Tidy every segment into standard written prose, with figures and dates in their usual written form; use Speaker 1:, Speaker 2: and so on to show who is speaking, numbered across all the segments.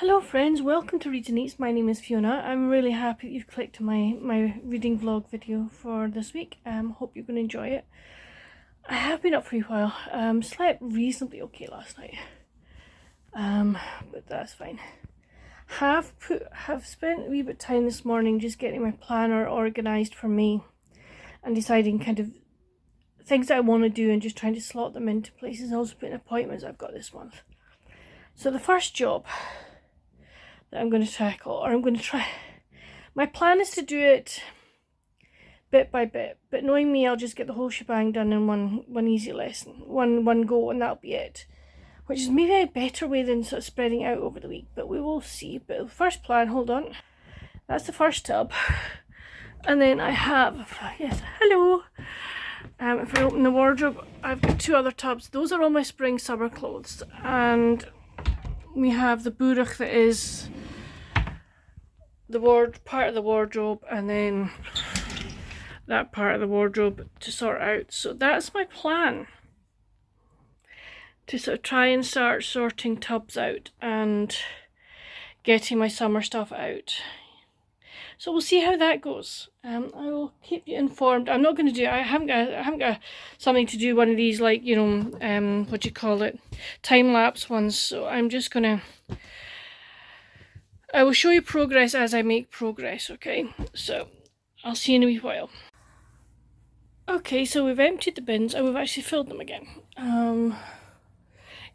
Speaker 1: Hello friends, welcome to Read and Eats. My name is Fiona. I'm really happy that you've clicked my reading vlog video for this week. Hope you're going to enjoy it. I have been up for a while. Slept reasonably okay last night. But that's fine. Have spent a wee bit of time this morning just getting my planner organised for me and deciding kind of things that I want to do and just trying to slot them into places. Also putting appointments I've got this month. So the first job that I'm going to tackle, or I'm going to try. My plan is to do it bit by bit, but knowing me, I'll just get the whole shebang done in one easy lesson, one go, and that'll be it. Which is maybe a better way than sort of spreading out over the week, but we will see. But the first plan, hold on, that's the first tub, and then I have, yes, hello. If I open the wardrobe, I've got two other tubs. Those are all my spring summer clothes, and we have the burach that is the part of the wardrobe, and then that part of the wardrobe to sort out. So that's my plan, to sort of try and start sorting tubs out and getting my summer stuff out. So we'll see how that goes. I will keep you informed. I'm not going to do. I haven't got something to do one of these, like, you know, what do you call it, time lapse ones. So I'm just gonna. I will show you progress as I make progress. Okay. So I'll see you in a wee while. Okay, so we've emptied the bins and we've actually filled them again.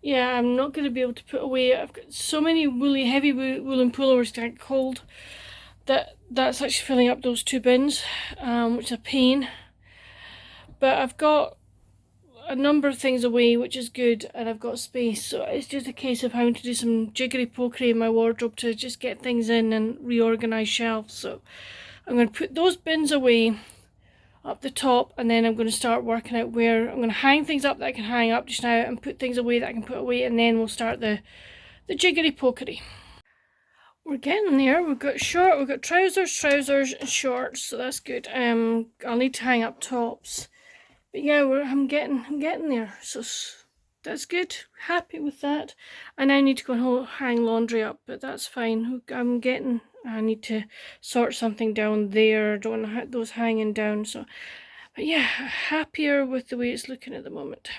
Speaker 1: Yeah, I'm not going to be able to put away. I've got so many heavy woolen pullovers getting cold that's actually filling up those two bins, which is a pain. But I've got a number of things away, which is good, and I've got space. So it's just a case of having to do some jiggery pokery in my wardrobe to just get things in and reorganise shelves. So I'm going to put those bins away up the top, and then I'm going to start working out where I'm going to hang things up that I can hang up just now and put things away that I can put away, and then we'll start the jiggery pokery. We're getting there. We've got trousers and shorts, so that's good. I'll need to hang up tops, but yeah, I'm getting there, so that's good. Happy with that. I now need to go and hang laundry up, but that's fine. I need to sort something down there. Don't want those hanging down. So, but yeah, happier with the way it's looking at the moment.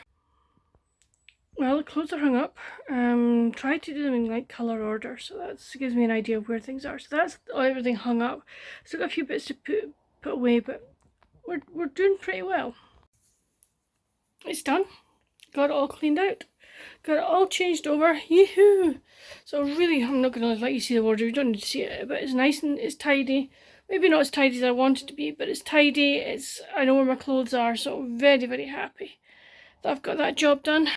Speaker 1: Well, the clothes are hung up. Tried to do them in like colour order, so that gives me an idea of where things are. So that's everything hung up. Still got a few bits to put away, but we're doing pretty well. It's done. Got it all cleaned out. Got it all changed over. Yoo-hoo! So really, I'm not going to let you see the wardrobe. You don't need to see it, but it's nice and it's tidy. Maybe not as tidy as I want it to be, but it's tidy. I know where my clothes are, so I'm very, very happy that I've got that job done.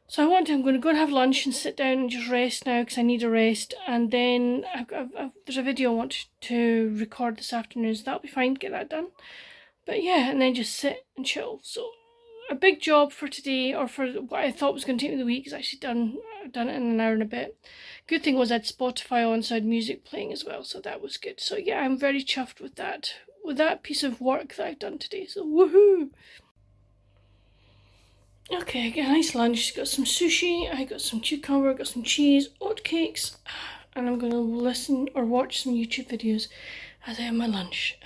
Speaker 1: So I'm going to go and have lunch and sit down and just rest now, because I need a rest. And then there's a video I want to record this afternoon, so that'll be fine to get that done. But yeah, and then just sit and chill. So a big job for today, or for what I thought was going to take me the week, is actually done. I've done it in an hour and a bit. Good thing was I had Spotify on, so I had music playing as well, so that was good. So yeah, I'm very chuffed with that piece of work that I've done today. So woohoo! Okay, I got a nice lunch. Got some sushi, I got some cucumber, got some cheese, oatcakes, and I'm going to listen or watch some YouTube videos as I have my lunch.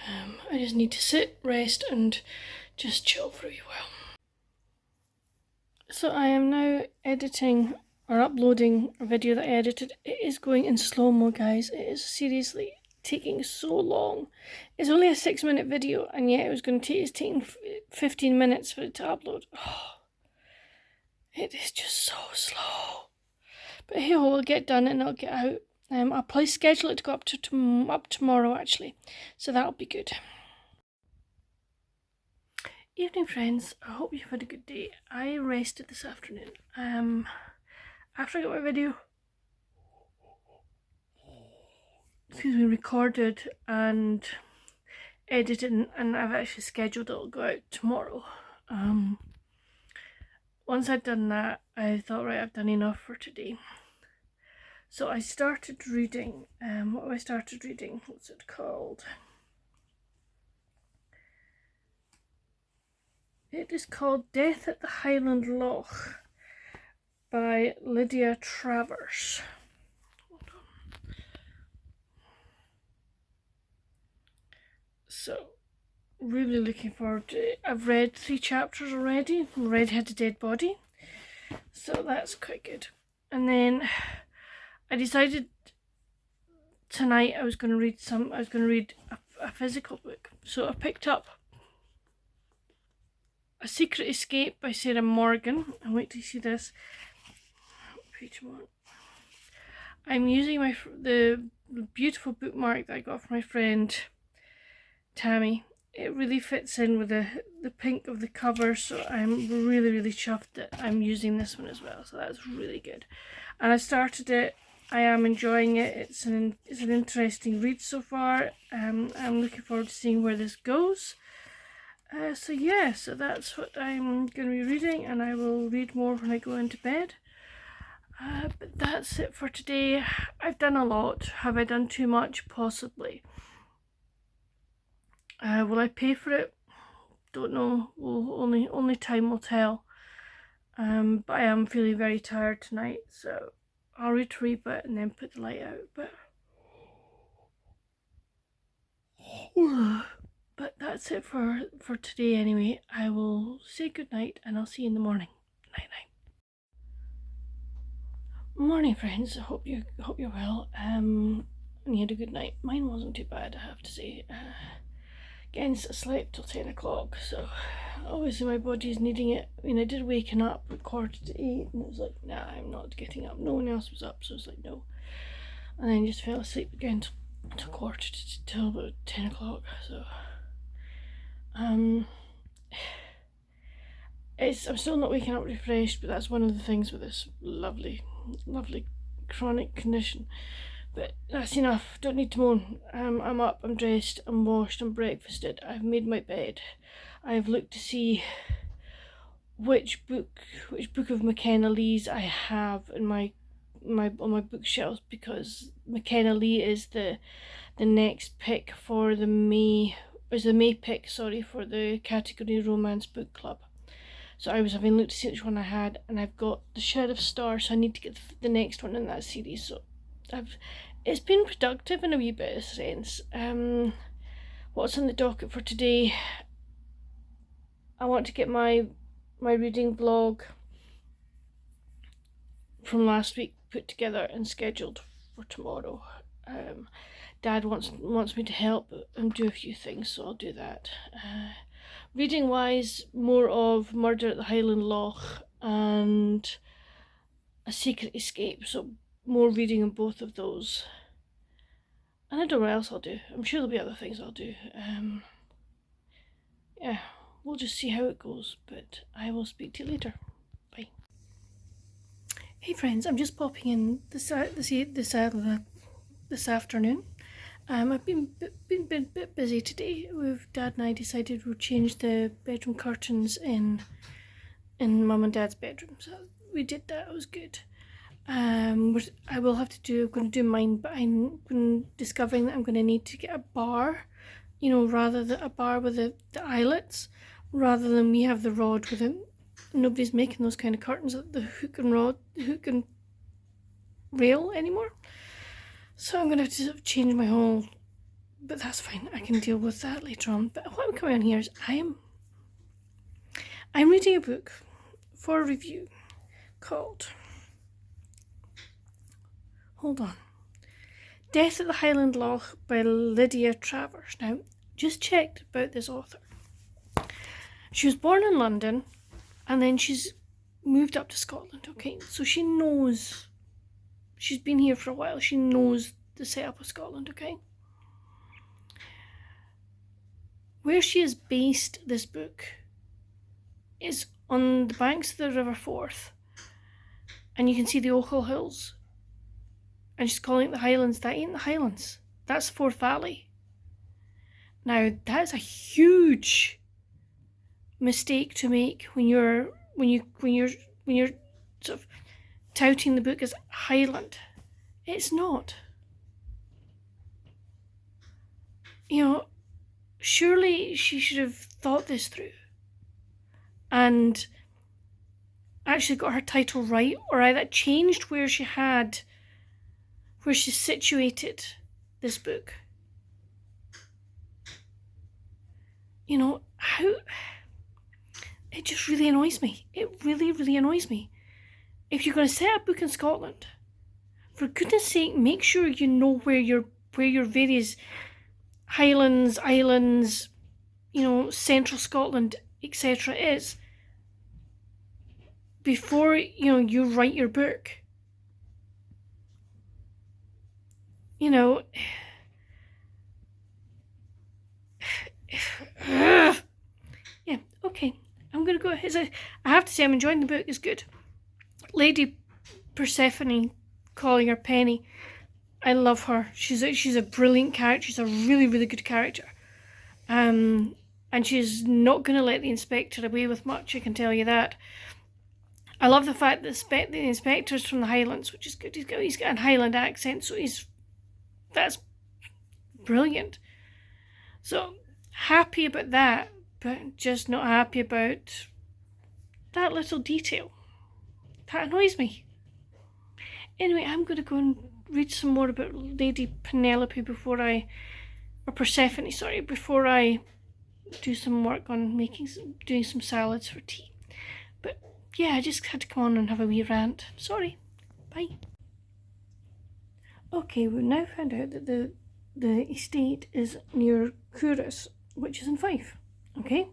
Speaker 1: I just need to sit, rest, and just chill for a while. So I am now editing or uploading a video that I edited. It is going in slow-mo, guys. It is seriously taking so long. It's only a 6-minute video, and yet it's taking 15 minutes for it to upload. Oh. It is just so slow. But hey, we'll get done and it'll get out. I'll probably schedule it to go up tomorrow, actually. So that'll be good. Evening, friends. I hope you've had a good day. I rested this afternoon. After I got my video, recorded and edited, and I've actually scheduled it'll go out tomorrow. Once I'd done that, I thought, right, I've done enough for today. So I started reading, what have I started reading? What's it called? It is called Death at the Highland Loch by Lydia Travers. So really looking forward to it. I've read 3 chapters already. Red-headed dead body, so that's quite good. And then I decided tonight I was going to read a physical book. So I picked up A Secret Escape by Sarah Morgan. And wait till you see this. Page 1. I'm using the beautiful bookmark that I got from my friend Tammy. It really fits in with the pink of the cover, so I'm really chuffed that I'm using this one as well. So that's really good. And I started it. I am enjoying it. It's an interesting read so far. I'm looking forward to seeing where this goes. So yeah, so that's what I'm going to be reading, and I will read more when I go into bed. But that's it for today. I've done a lot. Have I done too much? Possibly. Will I pay for it? Don't know. Only time will tell. But I am feeling very tired tonight, so I'll read a wee bit and then put the light out. But that's it for today anyway. I will say good night and I'll see you in the morning. Night night. Morning friends. I hope you're well. And you had a good night. Mine wasn't too bad, I have to say. Again, I slept till 10 o'clock, so obviously my body's needing it. I mean, I did waking up at 7:45 and it was like, nah, I'm not getting up. No one else was up, so I was like, no. And then just fell asleep again till about 10 o'clock, so I'm still not waking up refreshed, but that's one of the things with this lovely chronic condition. But that's enough. Don't need to moan. I'm up, I'm dressed, I'm washed, I'm breakfasted. I've made my bed. I've looked to see which book of McKenna Lee's I have in on my bookshelves, because McKenna Lee is the next pick for the May pick, for the category Romance Book Club. So I was having a look to see which one I had, and I've got The Sheriff's Star, so I need to get the next one in that series. So it's been productive in a wee bit of sense. What's on the docket for today? I want to get my reading vlog from last week put together and scheduled for tomorrow. Dad wants me to help him do a few things, so I'll do that. Reading wise, more of Murder at the Highland Loch and A Secret Escape, so more reading in both of those. And I don't know what else I'll do. I'm sure there'll be other things I'll do. Yeah, we'll just see how it goes, but I will speak to you later. Bye. Hey friends, I'm just popping in this afternoon. I've been a bit busy today. Dad and I decided we'll change the bedroom curtains in Mum and Dad's bedroom, so we did that. It was good. I'm going to do mine, but I'm discovering that I'm going to need to get a bar, rather than a bar with the eyelets, rather than we have the rod with it. Nobody's making those kind of curtains, the hook and rail anymore. So I'm going to have to change my whole, but that's fine. I can deal with that later on. But what I'm coming on here is I'm reading a book for a review called, hold on, Death at the Highland Loch by Lydia Travers. Now, just checked about this author. She was born in London and then she's moved up to Scotland, okay? So she knows, she's been here for a while, she knows the setup of Scotland, okay? Where she has based this book is on the banks of the River Forth, and you can see the Ochil Hills, and she's calling it the Highlands. That ain't the Highlands, that's Forth Valley. Now that's a huge mistake to make when you're sort of touting the book as Highland. It's not. Surely she should have thought this through and actually got her title right, or either changed where she situated this book. You know, how... It just really annoys me. It really, really annoys me. If you're going to set a book in Scotland, for goodness sake, make sure you know where your various highlands, islands, you know, central Scotland, etc. is before, you know, you write your book. You know, yeah, okay. I'm gonna go. I have to say, I'm enjoying the book. It's good. Lady Persephone, calling her Penny. I love her. She's a brilliant character. She's a really, really good character. And she's not going to let the inspector away with much, I can tell you that. I love the fact that the inspector's from the Highlands, which is good. He's got a Highland accent, so that's brilliant. So happy about that, but just not happy about that little detail. That annoys me. Anyway, I'm going to go and read some more about Lady Penelope before I do some work on doing some salads for tea. But yeah, I just had to come on and have a wee rant. Sorry. Bye. Okay, we've now found out that the estate is near Curas, which is in Fife. Okay?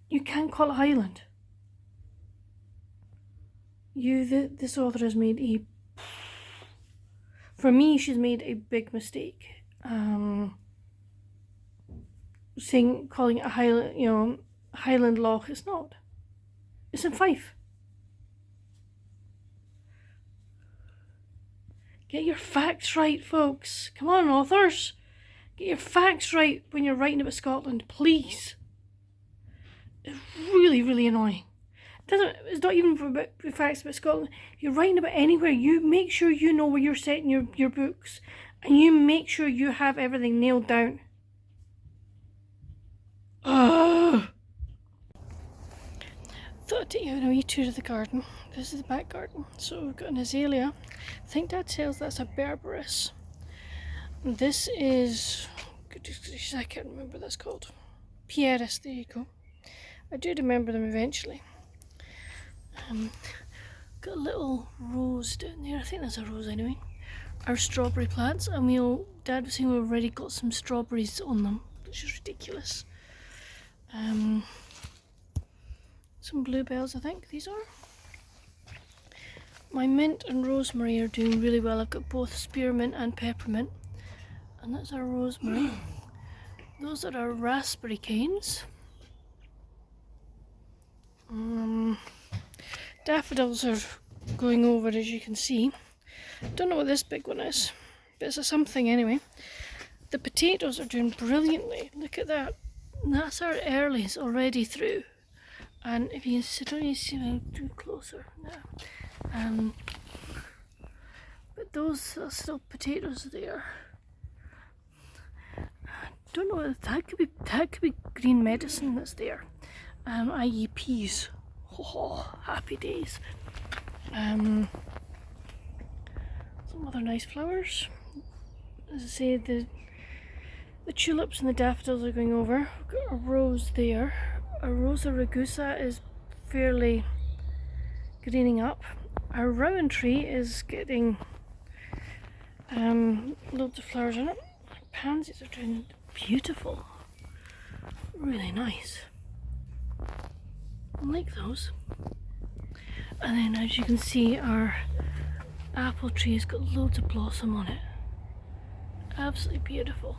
Speaker 1: You can't call it Highland. This author has made for me, she's made a big mistake. Calling it a Highland, you know, Highland Loch. It's not. It's in Fife. Get your facts right, folks. Come on, authors. Get your facts right when you're writing about Scotland, please. It's really, really annoying. It's not even about facts about Scotland. If you're writing about anywhere, you make sure you know where you're setting your books, and you make sure you have everything nailed down. Ugh. Thought I'd take you on a wee tour of the garden. This is the back garden. So we've got an azalea. I think Dad says that's a berberis. This is, I can't remember what that's called. Pieris, there you go. I do remember them eventually. Got a little rose down there. I think that's a rose anyway. Our strawberry plants, and Dad was saying we've already got some strawberries on them, which is ridiculous. Some bluebells, I think these are. My mint and rosemary are doing really well. I've got both spearmint and peppermint, and that's our rosemary. Those are our raspberry canes. Daffodils are going over, as you can see. Don't know what this big one is, but it's a something anyway. The potatoes are doing brilliantly. Look at that. That's our earlies already through. And if you don't need to see me too closer now. But those are still potatoes there. I don't know what that could be green medicine that's there. I.e. peas. Oh, happy days. Some other nice flowers. As I say, the tulips and the daffodils are going over. We've got a rose there. Our Rosa Ragusa is fairly greening up. Our rowan tree is getting loads of flowers on it. Our pansies are doing beautiful. Really nice. I like those. And then, as you can see, our apple tree has got loads of blossom on it. Absolutely beautiful.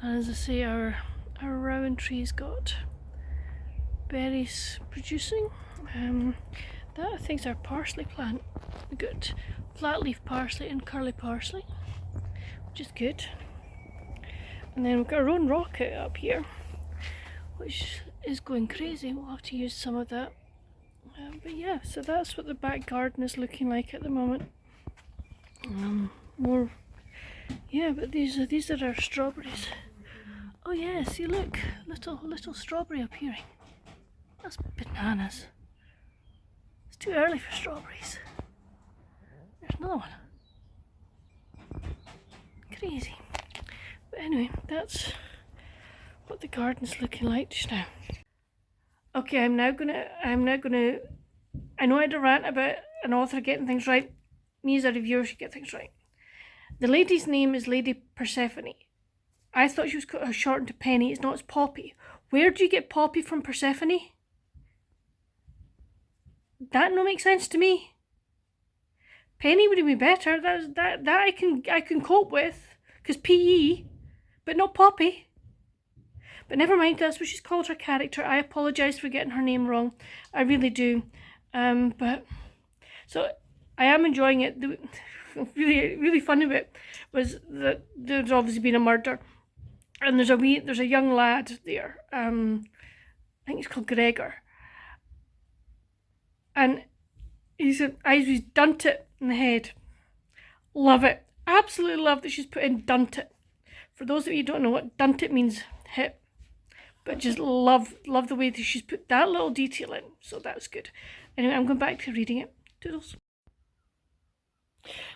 Speaker 1: And as I say, our rowan tree's got berries producing. That I think is our parsley plant. We've got flat leaf parsley and curly parsley, which is good. And then we've got our own rocket up here, which is going crazy. We'll have to use some of that. But yeah, so that's what the back garden is looking like at the moment. But these are our strawberries. Oh yeah, see, look, little strawberry appearing. That's bananas. It's too early for strawberries. There's another one. Crazy. But anyway, that's what the garden's looking like just now. Okay, I know I had a rant about an author getting things right. Me as a reviewer should get things right. The lady's name is Lady Persephone. I thought she was shortened to Penny. It's not, it's Poppy. Where do you get Poppy from Persephone? That no makes sense to me. Penny would be better. That I can cope with, because PE, but not Poppy. But never mind, that's what she's called her character. I apologise for getting her name wrong. I really do. But so I am enjoying it. The really funny bit was that there's obviously been a murder, and there's a young lad there. I think he's called Gregor, and he's done it in the head. Love it. Absolutely love that she's put in "dunt it." For those of you who don't know what "dunt it" means, hit. But just love the way that she's put that little detail in. So that's good. Anyway, I'm going back to reading it. Toodles.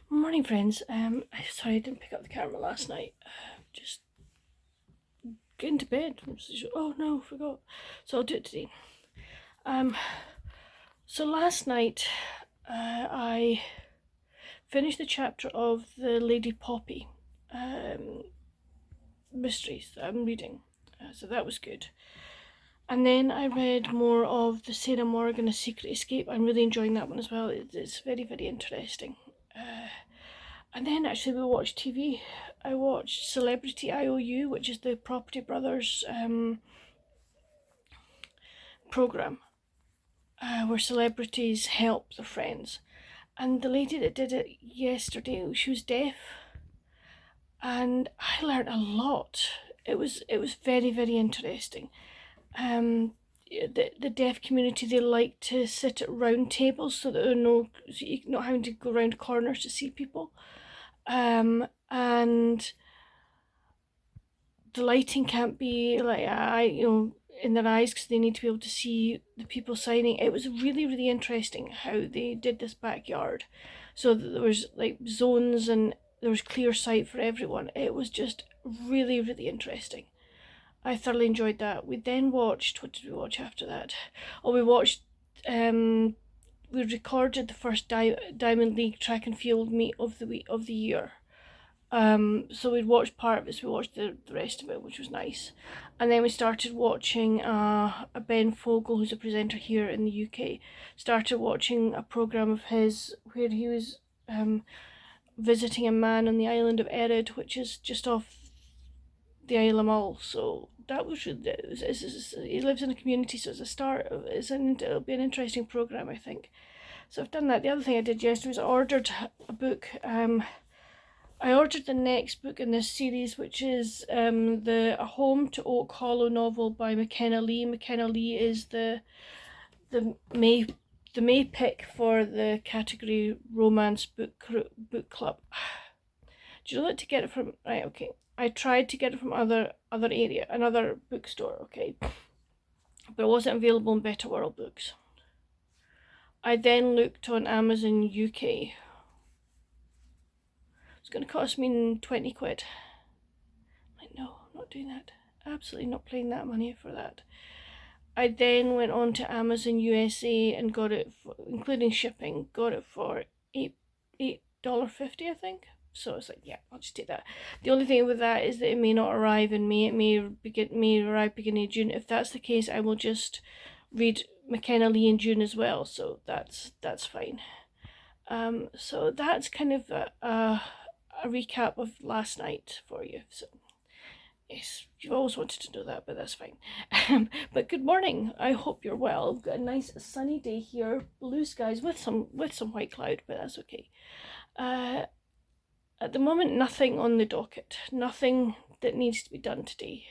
Speaker 1: Morning, friends. Sorry I didn't pick up the camera last night. Just getting to bed. Oh no, forgot. So I'll do it today. So last night, I finished the chapter of the Lady Poppy mysteries that I'm reading. So that was good. And then I read more of the Sarah Morgan A Secret Escape. I'm really enjoying that one as well. It's very, very interesting. And then actually we watched TV. I watched Celebrity IOU, which is the Property Brothers program, where celebrities help their friends. And the lady that did it yesterday, she was deaf, and I learned a lot. It was very, very interesting. The deaf community, they like to sit at round tables so that so you're not having to go around corners to see people. And the lighting can't be like in their eyes, because they need to be able to see the people signing. It was really, really interesting how they did this backyard, so that there was like zones and there was clear sight for everyone. It was just really, really interesting. I thoroughly enjoyed that. We then watched, what did we watch after that? Oh, we watched, we recorded the first Diamond League track and field meet of the year. So we'd watched part of it, so we watched the rest of it, which was nice. And then we started watching a Ben Fogle, who's a presenter here in the UK, started watching a programme of his where he was visiting a man on the island of Erid, which is just off the Isle of Mull. So that was he lives in a community, so it's a start. It'll be an interesting programme, I think. So I've done that. The other thing I did yesterday was I ordered a book. I ordered the next book in this series, which is A Home to Oak Hollow novel by McKenna Lee. McKenna Lee is the May pick for the category romance book club. Do you know that to get it from? Right, okay. I tried to get it from another bookstore, okay, but it wasn't available in Better World Books. I then looked on Amazon UK. It's going to cost me 20 quid. No, I'm not doing that. Absolutely not paying that money for that. I then went on to Amazon USA and got it, including shipping, got it for $8.50, I think. So it's like, yeah, I'll just take that. The only thing with that is that it may not arrive in May. It may arrive beginning of June. If that's the case, I will just read McKenna Lee in June as well. So that's fine. So that's kind of a recap of last night for you. So yes, you've always wanted to know that, but that's fine. But good morning. I hope you're well. We've got a nice sunny day here, blue skies with some white cloud, but that's okay. At the moment, nothing on the docket, nothing that needs to be done today.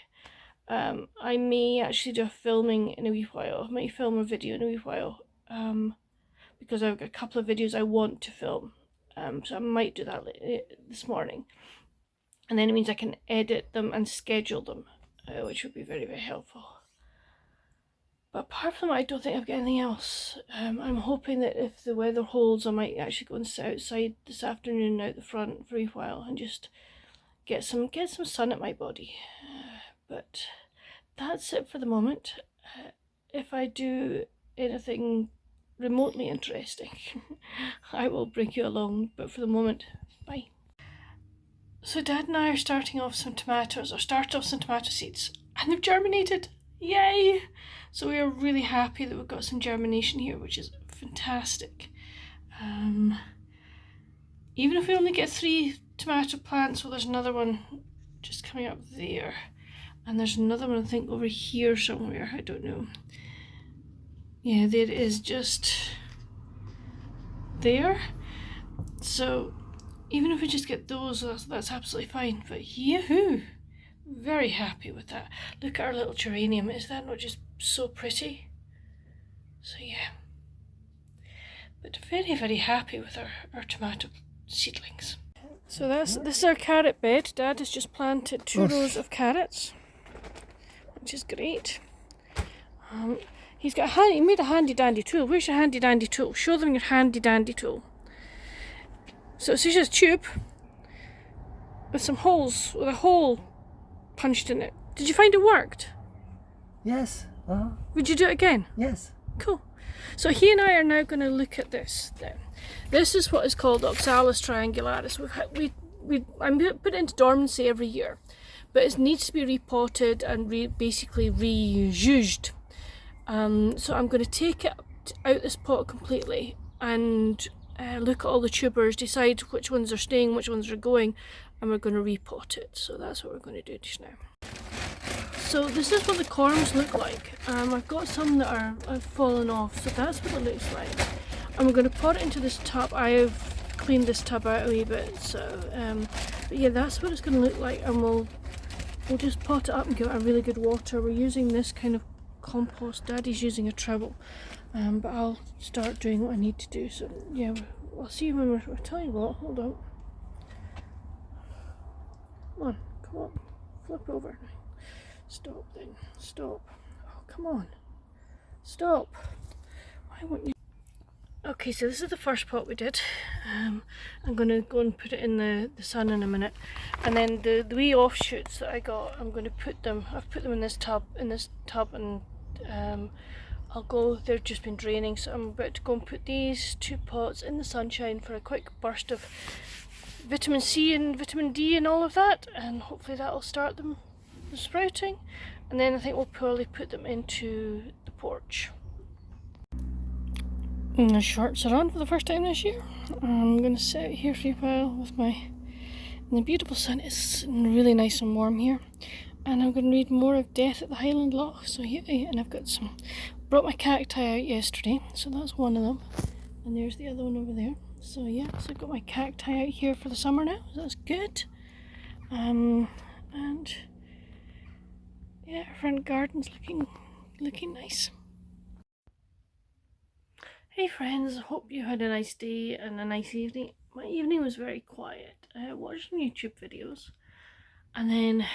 Speaker 1: I may actually do a filming in a wee while. I might film a video in a wee while, because I've got a couple of videos I want to film. So I might do that this morning. And then it means I can edit them and schedule them, which would be very, very helpful. But apart from that, I don't think I've got anything else. I'm hoping that if the weather holds, I might actually go and sit outside this afternoon out the front for a while and just get some sun at my body. But that's it for the moment. If I do anything remotely interesting, I will bring you along, but for the moment, bye. So Dad and I are started off some tomato seeds, and they've germinated. Yay! So we are really happy that we've got some germination here, which is fantastic. Even if we only get 3 tomato plants, well, there's another one just coming up there, and there's another one I think over here somewhere, I don't know. Yeah, there it is, just there. So even if we just get those, that's absolutely fine. But yahoo! Very happy with that. Look at our little geranium. Is that not just so pretty? So yeah. But very, very happy with our tomato seedlings. So this is our carrot bed. Dad has just planted 2 rows of carrots, which is great. He made a handy dandy tool. Where's your handy dandy tool? Show them your handy dandy tool. So it's just a tube with some holes, with a hole punched in it. Did you find it worked?
Speaker 2: Yes.
Speaker 1: Would you do it again?
Speaker 2: Yes.
Speaker 1: Cool. So he and I are now going to look at this then. This is what is called Oxalis triangularis. I put it into dormancy every year, but it needs to be repotted and basically reused. So I'm going to take it out this pot completely and look at all the tubers, decide which ones are staying, which ones are going, and we're going to repot it. So that's what we're going to do just now. So this is what the corms look like. I've got some that have fallen off, so that's what it looks like. And we're going to pot it into this tub. I have cleaned this tub out a wee bit, so but yeah, that's what it's going to look like, and we'll just pot it up and give it a really good water. We're using this kind of compost. Daddy's using a trowel, but I'll start doing what I need to do. So yeah, I'll see you when we're telling you what. Hold on. Come on, flip over. Stop then. Stop. Oh, come on. Stop. Why won't you? Okay, so this is the first pot we did. I'm going to go and put it in the sun in a minute. And then the wee offshoots that I got, I've put them in this tub, and they've just been draining, so I'm about to go and put these 2 pots in the sunshine for a quick burst of vitamin C and vitamin D and all of that, and hopefully that'll start them sprouting. And then I think we'll probably put them into the porch. And the shorts are on for the first time this year. I'm going to sit here for a while with the beautiful sun. It's really nice and warm here. And I'm going to read more of Death at the Highland Loch. So yeah, and I've got brought my cacti out yesterday, so that's one of them. And there's the other one over there. So yeah, so I've got my cacti out here for the summer now, so that's good. And yeah, our front garden's looking nice. Hey friends, I hope you had a nice day and a nice evening. My evening was very quiet. I watched some YouTube videos and then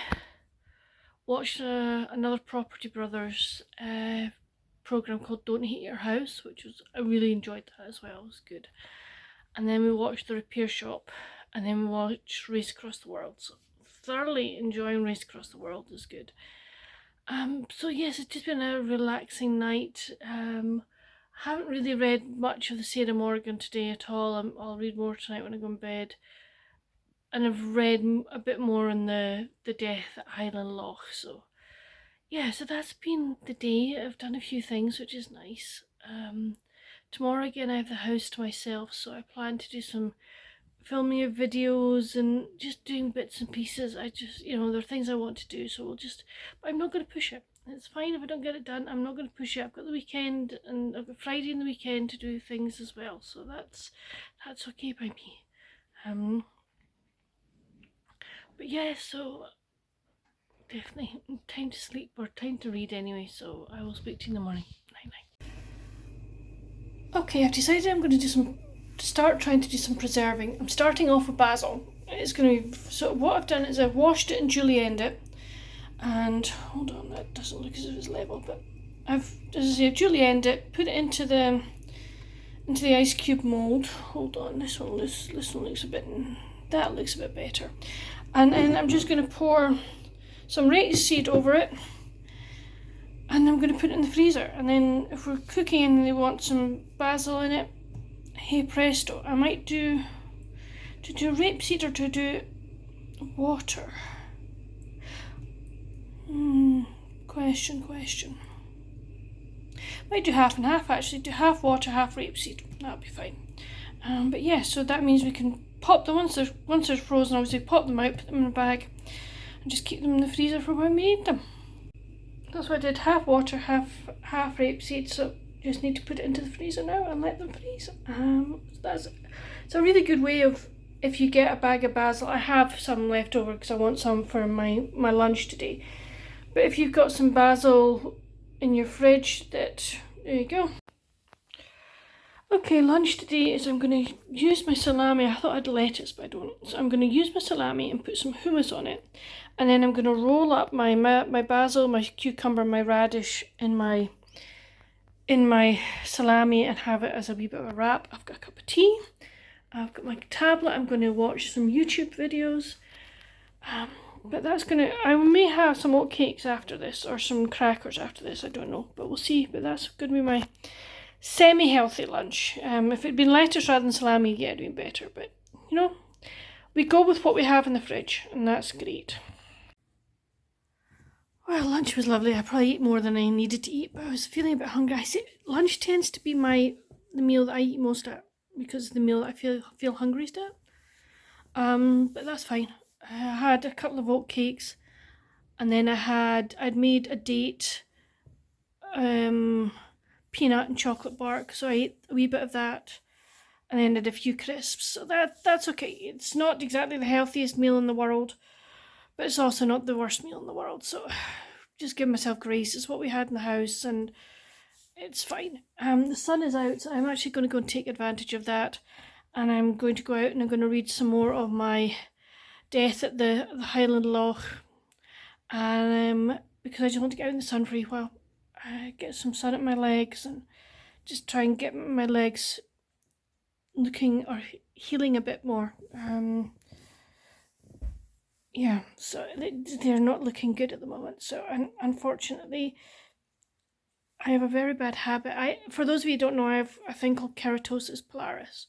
Speaker 1: watched another Property Brothers program called Don't Heat Your House, I really enjoyed that as well. It was good. And then we watched The Repair Shop, and then we watched Race Across the World. So thoroughly enjoying Race Across the World is good. So yes, it's just been a relaxing night. Haven't really read much of the Sarah Morgan today at all. I'll read more tonight when I go in bed. And I've read a bit more on the Death at Highland Loch. So yeah, so that's been the day. I've done a few things, which is nice. Tomorrow again I have the house to myself, so I plan to do some filming of videos and just doing bits and pieces. I just, there are things I want to do, so but I'm not going to push it. It's fine if I don't get it done. I'm not going to push it. I've got the weekend, and I've got Friday and the weekend to do things as well, so that's okay by me. But yeah, so definitely time to sleep, or time to read anyway, so I will speak to you in the morning. Night night. Okay, I've decided I'm going to start trying to do some preserving. I'm starting off with basil. It's going to be, so what I've done is I've washed it and julienned it, and hold on, that doesn't look as if it's level, but I've julienned it, put it into the ice cube mould. Hold on, this one looks a bit, that looks a bit better. And then I'm just going to pour some rapeseed over it, And I'm going to put it in the freezer. And then if we're cooking and they want some basil in it, hey presto, I might do rapeseed or to do water. Question. Might do half and half actually. Do half water, half rapeseed. That'll be fine. But yeah, so that means we can pop them once they're frozen. Obviously, pop them out, put them in a bag, and just keep them in the freezer for when we need them. That's what I did. Half water, half rapeseed. So just need to put it into the freezer now and let them freeze. It's a really good way of, if you get a bag of basil. I have some left over because I want some for my lunch today. But if you've got some basil in your fridge, there you go. Okay, lunch today is I'm going to use my salami. I thought I'd lettuce, but I don't. So I'm going to use my salami and put some hummus on it. And then I'm going to roll up my basil, my cucumber, my radish in my salami and have it as a wee bit of a wrap. I've got a cup of tea. I've got my tablet. I'm going to watch some YouTube videos. But that's I may have some oatcakes after this or some crackers after this. I don't know, but we'll see. But that's going to be my semi-healthy lunch. If it'd been lettuce rather than salami, yeah, it'd been better. But, you know, we go with what we have in the fridge, and that's great. Well, lunch was lovely. I probably ate more than I needed to eat, but I was feeling a bit hungry. I say lunch tends to be the meal that I eat most at, because the meal that I feel hungriest at. But that's fine. I had a couple of oatcakes, and then I'd made a date peanut and chocolate bark, so I ate a wee bit of that, and then did a few crisps. So that's okay. It's not exactly the healthiest meal in the world, but it's also not the worst meal in the world. So just give myself grace. It's what we had in the house, and it's fine. The sun is out, so I'm actually going to go and take advantage of that, and I'm going to go out and I'm going to read some more of my Death at the Highland Loch, and because I just want to get out in the sun for a while, get some sun at my legs and just try and get my legs looking or healing a bit more. Yeah, so they're not looking good at the moment. So unfortunately, I have a very bad habit. For those of you who don't know, I have a thing called keratosis pilaris.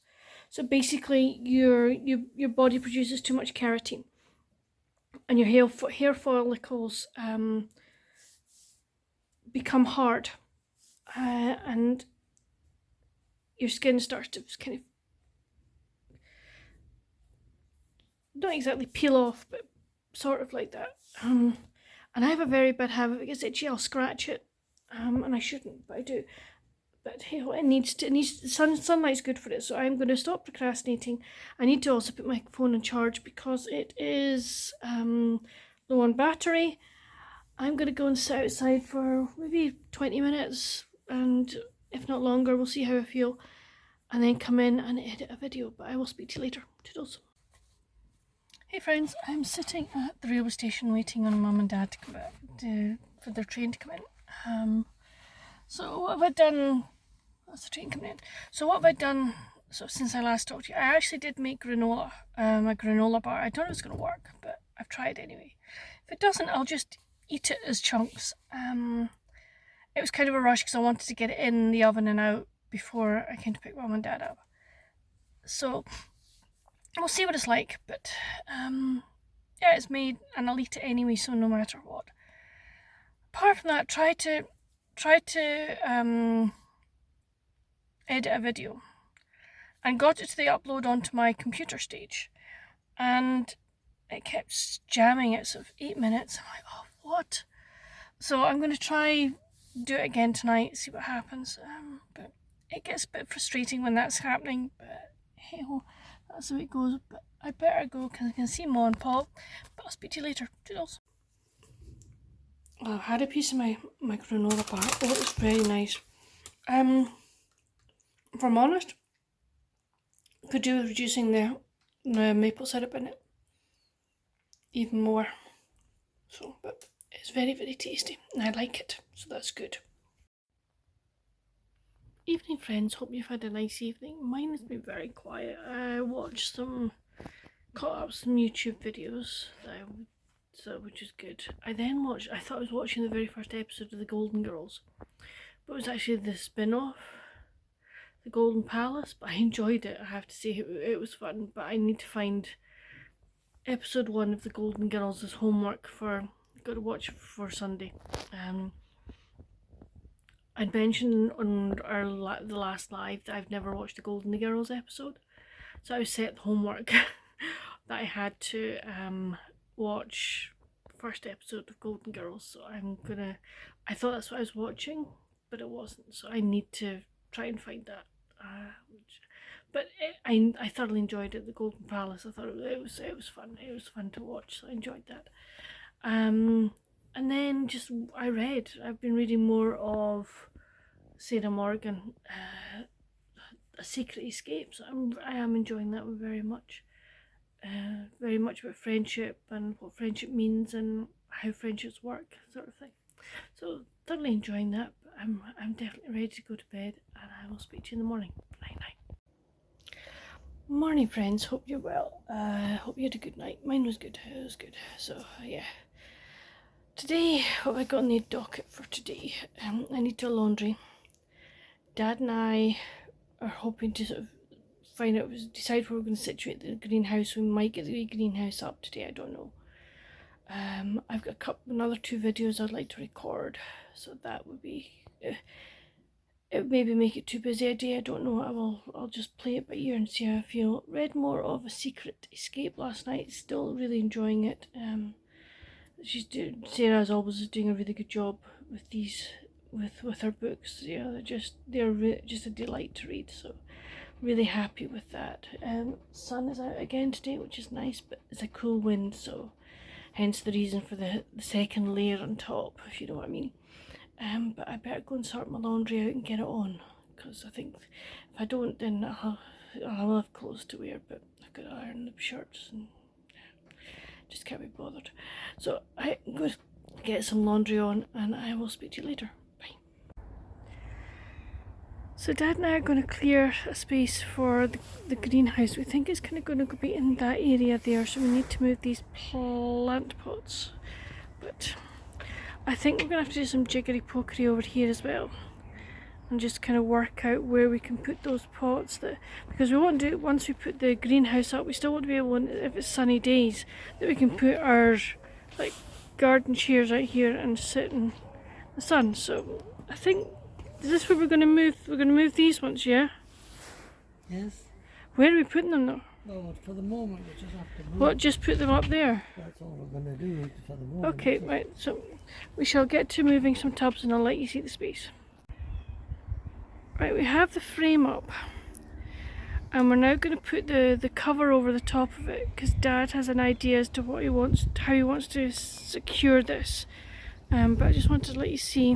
Speaker 1: So basically, your body produces too much keratin, and your hair follicles become hard, and your skin starts to kind of not exactly peel off, but sort of like that. And I have a very bad habit. If it gets itchy, I'll scratch it, and I shouldn't, but I do. But hey, it needs sunlight's good for it, so I'm going to stop procrastinating. I need to also put my phone on charge because it is low on battery. I'm going to go and sit outside for maybe 20 minutes, and if not longer, we'll see how I feel, and then come in and edit a video. But I will speak to you later. Toodles. Hey friends, I'm sitting at the railway station waiting on Mum and Dad to come back for their train to come in. So what have I done? That's the train coming in. So what have I done since I last talked to you? I actually did make granola, my granola bar. I don't know if it's going to work, but I've tried anyway. If it doesn't, I'll just eat it as chunks. It was kind of a rush because I wanted to get it in the oven and out before I came to pick Mum and Dad up. So we'll see what it's like, but yeah, it's made and I'll eat it anyway, so no matter what. Apart from that, try to edit a video and got it to the upload onto my computer stage, and it kept jamming. It's 8 minutes. I'm like, oh, what? So I'm going to try do it again tonight, see what happens. But it gets a bit frustrating when that's happening, but hey ho, that's the way it goes. But I better go because I can see Mo and Paul, but I'll speak to you later. Toodles. Well, I've had a piece of my granola bar. Oh, it's very nice. If I'm honest, could do with reducing the maple syrup in it even more. So, but it's very, very tasty and I like it, so that's good. Evening friends, hope you've had a nice evening. Mine has been very quiet. I watched caught up some YouTube videos that I so which is good. I thought I was watching the very first episode of The Golden Girls, but it was actually the spin-off, The Golden Palace, but I enjoyed it. I have to say it was fun, but I need to find episode 1 of The Golden Girls as homework got to watch for Sunday. I'd mentioned on the last live that I've never watched the Golden Girls episode, so I set the homework that I had to watch the first episode of Golden Girls. So I thought that's what I was watching, but it wasn't. So I need to try and find that. But I thoroughly enjoyed it. The Golden Palace. I thought it was fun. It was fun to watch. So I enjoyed that. And then I've been reading more of Sarah Morgan, A Secret Escape. So I am enjoying that one very much. Very much about friendship and what friendship means and how friendships work, sort of thing. So thoroughly enjoying that. But I'm definitely ready to go to bed, and I will speak to you in the morning. Night night. Morning, friends. Hope you're well. Hope you had a good night. Mine was good. It was good. So yeah. Today, what have I got on the docket for today? I need to do laundry. Dad and I are hoping to sort of decide where we're going to situate the greenhouse. We might get the greenhouse up today, I don't know. I've got another 2 videos I'd like to record, so that would be, it would maybe make it too busy a day, I don't know. I'll just play it by ear and see how I feel. Read more of A Secret Escape last night, still really enjoying it. Sarah, as always, is doing a really good job with these, with her books. Yeah, they're just a delight to read, so really happy with that. Sun is out again today, which is nice, but it's a cool wind, so hence the reason for the second layer on top, if you know what I mean. But I better go and sort my laundry out and get it on, because I think if I don't, then I'll have clothes to wear, but I've got to iron the shirts and just can't be bothered. So I'm going to get some laundry on, and I will speak to you later. Bye. So Dad and I are going to clear a space for the greenhouse. We think it's kind of going to be in that area there, so we need to move these plant pots. But I think we're going to have to do some jiggery pokery over here as well, and just kind of work out where we can put those pots, because we want to do, once we put the greenhouse up, we still want to be able, if it's sunny days, that we can put our like garden chairs out here and sit in the sun. So I think, is this where we're going to move? We're going to move these ones, yeah?
Speaker 2: Yes.
Speaker 1: Where are we putting them though?
Speaker 2: Well, for the moment we just have to move.
Speaker 1: What, just put them up there?
Speaker 2: That's all we're going to do for the moment.
Speaker 1: Okay, right, so we shall get to moving some tubs and I'll let you see the space. Right, we have the frame up, and we're now going to put the cover over the top of it, because Dad has an idea as to how he wants to secure this. But I just wanted to let you see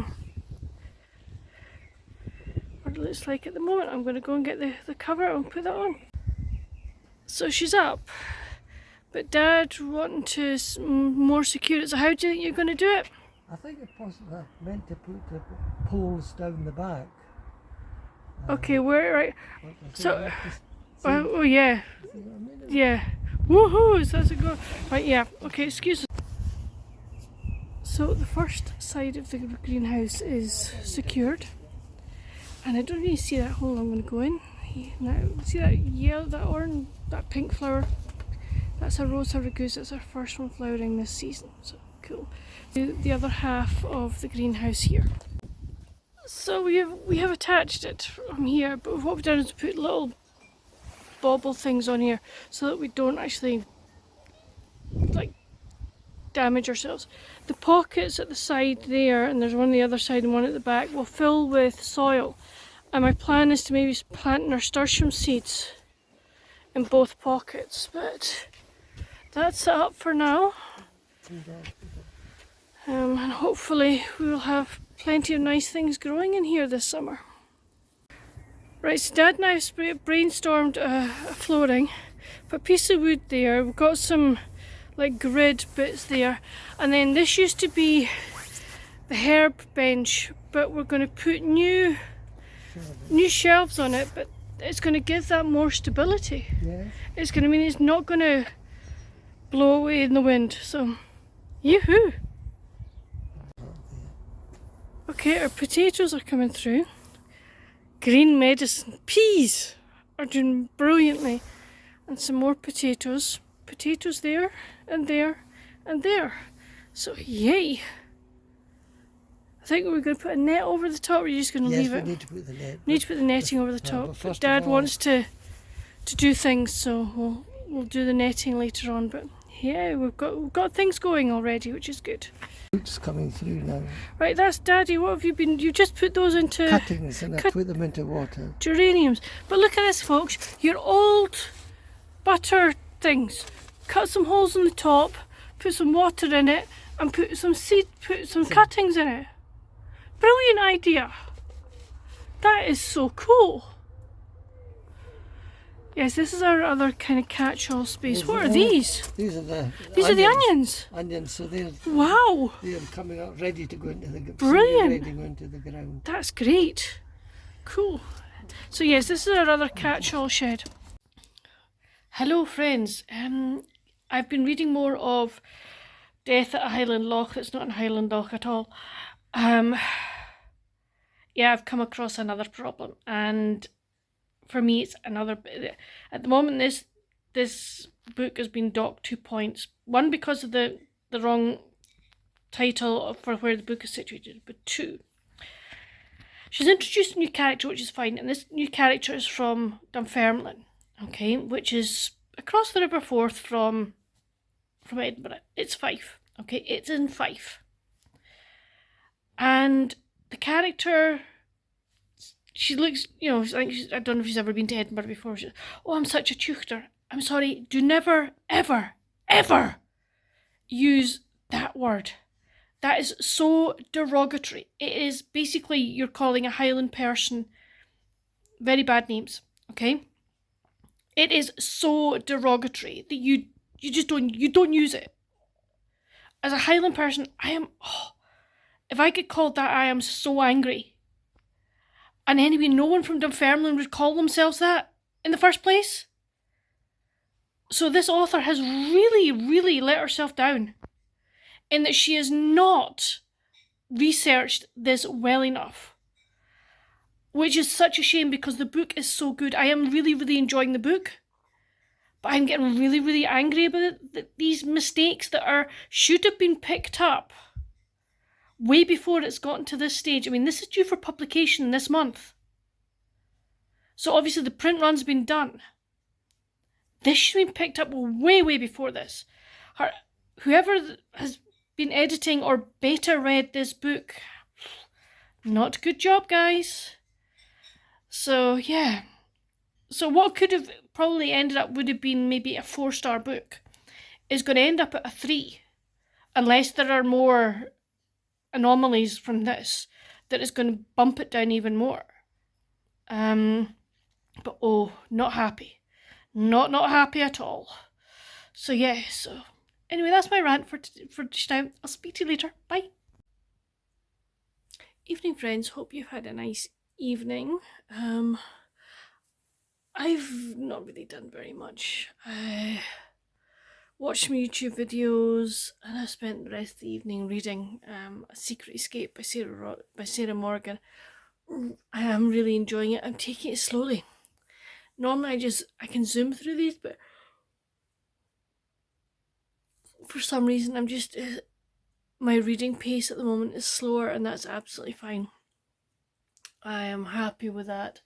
Speaker 1: what it looks like at the moment. I'm going to go and get the cover and put that on. So she's up, but Dad wanting to more secure it. So how do you think you're going to do it?
Speaker 2: I think it's possibly meant to put the poles down the back.
Speaker 1: Okay, right. So, oh yeah, yeah. Woohoo! So that's a go. Right, yeah. Okay, excuse me. So the first side of the greenhouse is secured, and I don't really see that hole I'm going to go in. Now, see that yellow, that orange, that pink flower? That's a Rosa Ragusa. That's our first one flowering this season. So cool. The other half of the greenhouse here. So we have attached it from here, but what we've done is put little bobble things on here so that we don't actually like damage ourselves. The pockets at the side there, and there's one on the other side and one at the back, will fill with soil, and my plan is to maybe plant nasturtium seeds in both pockets, but that's it up for now. And hopefully we will have plenty of nice things growing in here this summer. Right, so Dad and I have brainstormed a flooring, put a piece of wood there, we've got some like grid bits there, and then this used to be the herb bench, but we're going to put new shelves on it, but it's going to give that more stability.
Speaker 2: Yes.
Speaker 1: It's going to mean it's not going to blow away in the wind, so Yoo-hoo! Okay, our potatoes are coming through. Green medicine peas are doing brilliantly. And some more potatoes. Potatoes there, and there, and there. So, yay! I think we're going to put a net over the top, or are you just going to leave it?
Speaker 2: Yes, we need to put the net.
Speaker 1: We need to put the netting over the top.
Speaker 2: But first
Speaker 1: Dad
Speaker 2: of all,
Speaker 1: wants to do things, so we'll do the netting later on. But yeah, we've got things going already, which is good.
Speaker 2: roots coming through now.
Speaker 1: Right, that's Daddy. What have you been? You just put those into
Speaker 2: Cuttings, and I put them into water.
Speaker 1: geraniums. But look at this, folks. Your old butter things. Cut some holes in the top, put some water in it, and put some cuttings in it. Brilliant idea. That is so cool. Yes, this is our other kind of catch-all space. What are these?
Speaker 2: These are the
Speaker 1: Onions.
Speaker 2: Onions, so they're coming up, ready to go into the
Speaker 1: Brilliant.
Speaker 2: ready to go into the ground.
Speaker 1: That's great. Cool. So yes, this is our other catch-all shed. Hello, friends. I've been reading more of Death at a Highland Loch. It's not in Highland Loch at all. Yeah, I've come across another problem, and for me, it's another. At the moment, this book has been docked 2 points. One, because of the wrong title for where the book is situated, but two, she's introduced a new character, which is fine, and this new character is from Dunfermline, okay, which is across the River Forth from Edinburgh. It's Fife, okay, it's in Fife, and the character, she looks, I don't know if she's ever been to Edinburgh before. Oh, I'm such a tuchter. I'm sorry, do never, ever, ever use that word. That is so derogatory. It is basically, you're calling a Highland person very bad names, okay? It is so derogatory that you just don't use it. As a Highland person, if I get called that, I am so angry. And anyway, no one from Dunfermline would call themselves that in the first place. So this author has really, really let herself down in that she has not researched this well enough. Which is such a shame, because the book is so good. I am really, really enjoying the book. But I'm getting really, really angry about it. That these mistakes that should have been picked up way before it's gotten to this stage. I mean, this is due for publication this month. So obviously the print run's been done. This should have been picked up way, way before this. Whoever has been editing or beta read this book, not a good job, guys. So, yeah. So what could have probably ended up would have been maybe a 4-star book is going to end up at a 3. Unless there are more anomalies from this that is going to bump it down even more. But not happy. Not happy at all. So yeah, so anyway, that's my rant for just now. I'll speak to you later. Bye. Evening, friends. Hope you've had a nice evening. I've not really done very much. I watched some YouTube videos, and I spent the rest of the evening reading A Secret Escape by Sarah Morgan. I am really enjoying it. I'm taking it slowly. Normally I can zoom through these, but for some reason my reading pace at the moment is slower, and that's absolutely fine. I am happy with that.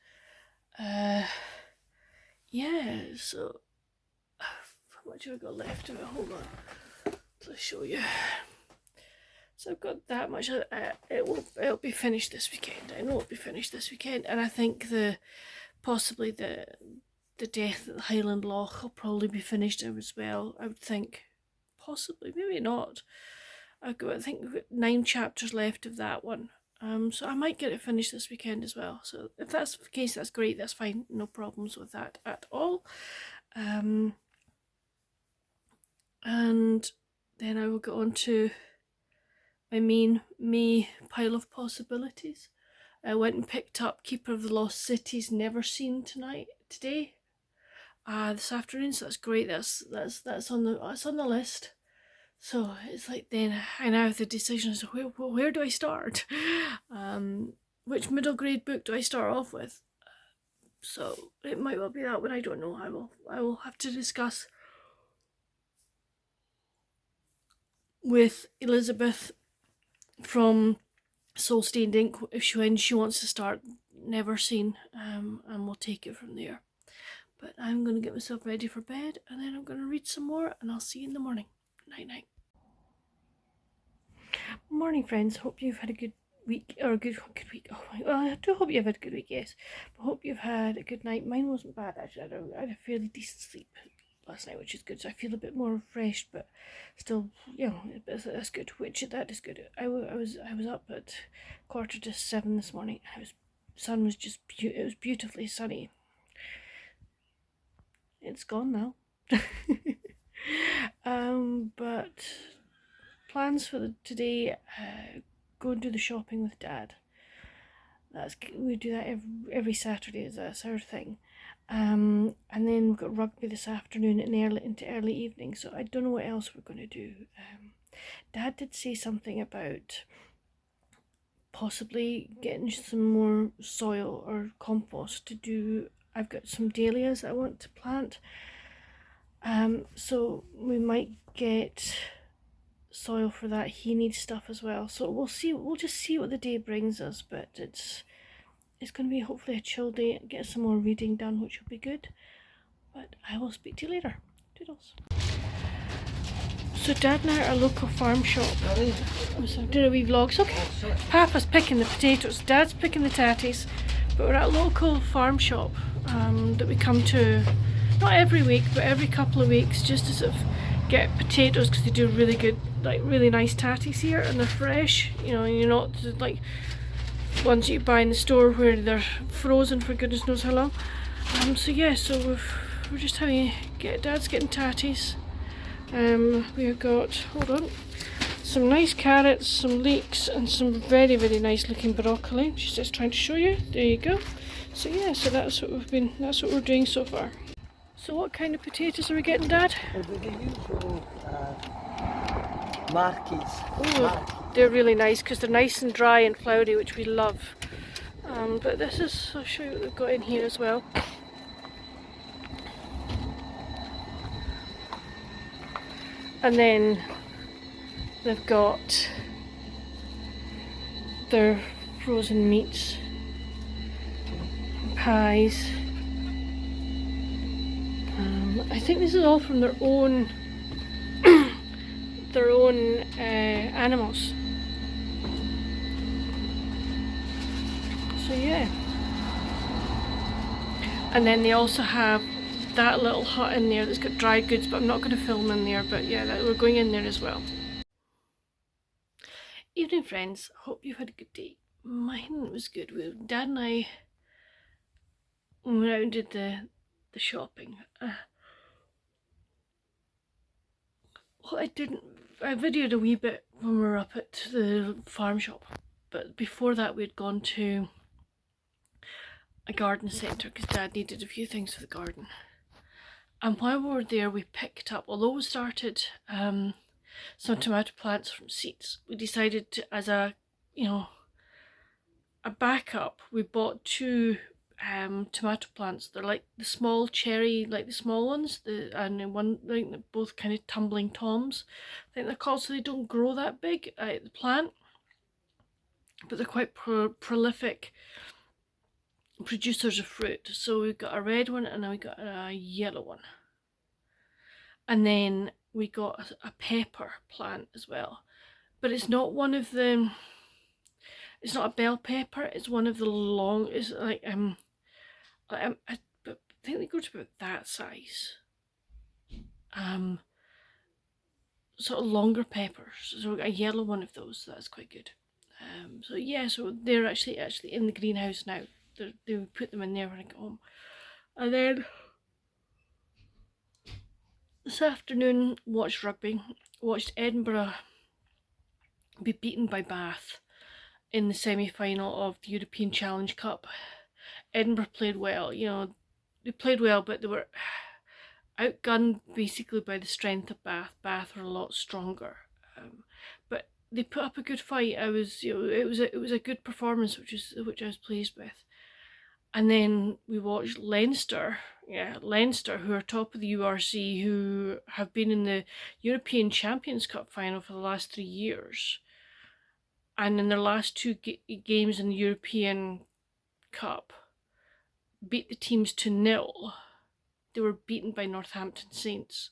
Speaker 1: Yeah, so how much have I got left of it? Hold on, I'll show you. So I've got that much. It'll be finished this weekend. I know it'll be finished this weekend, and I think possibly the Death at the Highland Loch will probably be finished as well. I would think, possibly, maybe not. I think we've got 9 chapters left of that one. So I might get it finished this weekend as well. So if that's the case, that's great. That's fine. No problems with that at all. And then I will get on to my main May pile of possibilities. I went and picked up Keeper of the Lost Cities Never Seen today. This afternoon, so that's great. That's on the list. So it's like then I now have the decision as to where do I start? Which middle grade book do I start off with? So it might well be that one, I don't know. I will have to discuss with Elizabeth from Soul Stained Ink when she wants to start Never Seen, and we'll take it from there. But I'm going to get myself ready for bed, and then I'm going to read some more, and I'll see you in the morning. Night night. Morning, friends. Hope you've had a good week, or a good week. Oh, well, I do hope you've had a good week, yes. But hope you've had a good night. Mine wasn't bad, actually. I had a fairly decent sleep last night, which is good. So I feel a bit more refreshed, but still, you know, that's good. That is good. I was up at 7:15 this morning. Sun was just it was beautifully sunny. It's gone now. But plans for today: go and do the shopping with Dad. We do that every Saturday. That's our thing. And then we've got rugby this afternoon and into early evening. So I don't know what else we're going to do. Dad did say something about possibly getting some more soil or compost to do. I've got some dahlias I want to plant. So we might get soil for that. He needs stuff as well. So we'll see. We'll just see what the day brings us. But it's going to be hopefully a chill day. Get some more reading done, which will be good. But I will speak to you later. Doodles. So Dad and I are at a local farm shop. I'm doing a wee vlog. So okay. Papa's picking the potatoes. Dad's picking the tatties. But we're at a local farm shop that we come to not every week, but every couple of weeks, just to sort of get potatoes, because they do really good, like really nice tatties here, and they're fresh. You know, and you're not like ones you buy in the store where they're frozen for goodness knows how long. So yeah, so we're just Dad's getting tatties. We've got, hold on, some nice carrots, some leeks, and some very, very nice looking broccoli. She's just trying to show you. There you go. So yeah, so that's what we're doing so far. So what kind of potatoes are we getting, Dad?
Speaker 2: The usual markies.
Speaker 1: Oh, they're really nice because they're nice and dry and floury, which we love. But I'll show you what we've got in here as well. And then they've got their frozen meats, pies. I think this is all from their own animals. So yeah. And then they also have that little hut in there that's got dry goods, but I'm not going to film in there. But yeah, we're going in there as well. Evening, friends. Hope you've had a good day. Mine was good. Dad and I went out and did the shopping. I videoed a wee bit when we were up at the farm shop, but before that we'd gone to a garden centre because Dad needed a few things for the garden. And while we were there, we picked up, although we started some tomato plants from seeds, we decided to, as a backup, we bought two tomato plants. They're like the small cherry, like the small ones, and one, like both kind of tumbling toms, I think they're called. So they don't grow that big, the plant, but they're quite prolific producers of fruit. So we've got a red one and now we got a yellow one, and then we got a pepper plant as well, but it's not one of the, it's not a bell pepper, it's one of the long, it's like I think they go to about that size, sort of longer peppers. So we got a yellow one of those, so that's quite good. So yeah, so they're actually in the greenhouse now. They would put them in there when I get home. And then this afternoon, watched rugby, watched Edinburgh be beaten by Bath in the semi-final of the European Challenge Cup. Edinburgh played well, they played well, but outgunned basically by the strength of Bath. Bath are a lot stronger, but they put up a good fight. I was, it was a good performance, which I was pleased with. And then we watched Leinster, Leinster, who are top of the URC, who have been in the European Champions Cup final for the last 3 years. And in their last two games in the European Cup, beat the teams 2-0. They were beaten by Northampton Saints.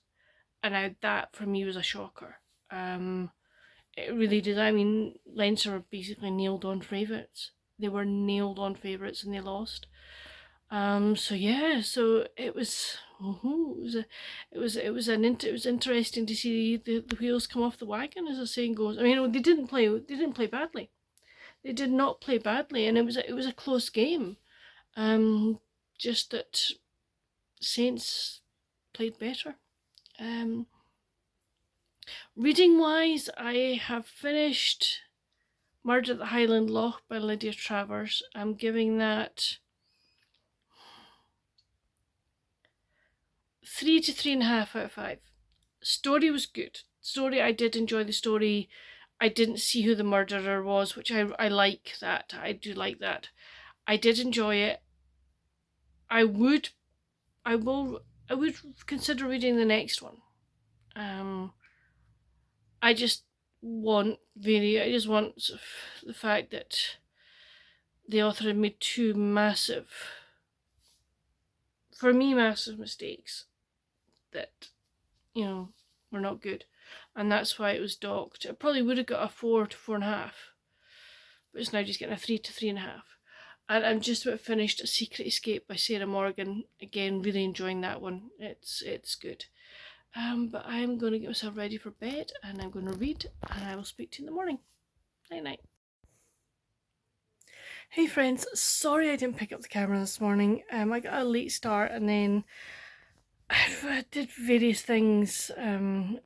Speaker 1: And now that, for me, was a shocker. It really did. I mean, Leinster were basically nailed on favourites. They were nailed on favourites and they lost. So yeah, so it was interesting to see the wheels come off the wagon, as the saying goes. I mean, they didn't play badly. They did not play badly, and it was a close game. Just that Saints played better. Reading wise, I have finished Murder at the Highland Loch by Lydia Travers. I'm giving that 3 to 3.5 out of 5. Story was good. I did enjoy the story. I didn't see who the murderer was, which I like that. I do like that. I did enjoy it. I would consider reading the next one. I just want the fact that the author had made two massive mistakes that, were not good. And that's why it was docked. It probably would have got a 4 to 4.5. But it's now just getting a 3 to 3.5. And I'm just about finished A Secret Escape by Sarah Morgan. Again, really enjoying that one. It's good. But I'm going to get myself ready for bed and I'm going to read, and I will speak to you in the morning. Night night. Hey friends, sorry I didn't pick up the camera this morning. I got a late start and then I did various things, and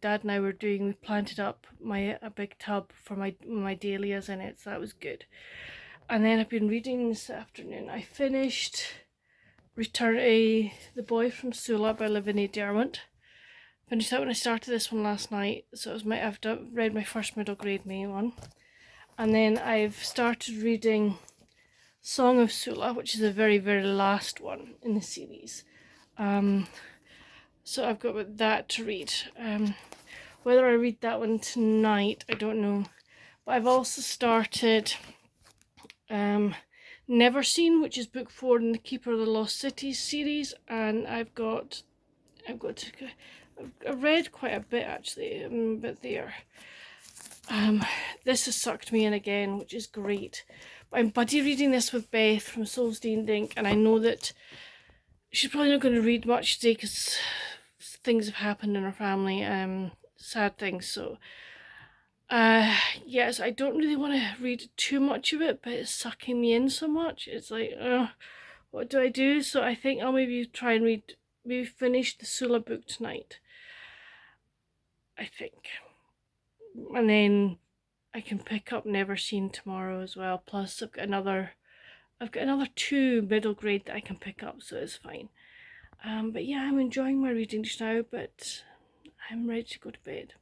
Speaker 1: Dad and I we planted up a big tub for my dahlias in it, so that was good. And then I've been reading this afternoon. I finished The Boy from Sula by Lavinia Derwent. Finished that when I started this one last night, so I've read my first middle grade May one. And then I've started reading Song of Sula, which is the very, very last one in the series. So I've got that to read. Whether I read that one tonight, I don't know. But I've also started Never Seen, which is book 4 in the Keeper of the Lost Cities series, and I've read quite a bit actually, but there. This has sucked me in again, which is great. But I'm buddy reading this with Beth from Souls Dink, and I know that she's probably not going to read much today because things have happened in her family, sad things. So, yes, I don't really want to read too much of it, but it's sucking me in so much. It's like, what do I do? So I think I'll maybe try and finish the Sula book tonight. I think. And then I can pick up Never Seen tomorrow as well. Plus I've got another 2 middle grade that I can pick up, so it's fine. But yeah, I'm enjoying my reading just now, but I'm ready to go to bed.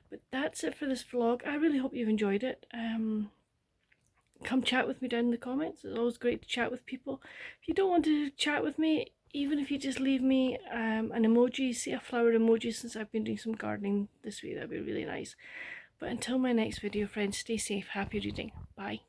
Speaker 1: But that's it for this vlog. I really hope you've enjoyed it. Come chat with me down in the comments. It's always great to chat with people. If you don't want to chat with me, even if you just leave me an emoji, say a flower emoji, since I've been doing some gardening this week, that'd be really nice. But until my next video, friends, stay safe, happy reading. Bye.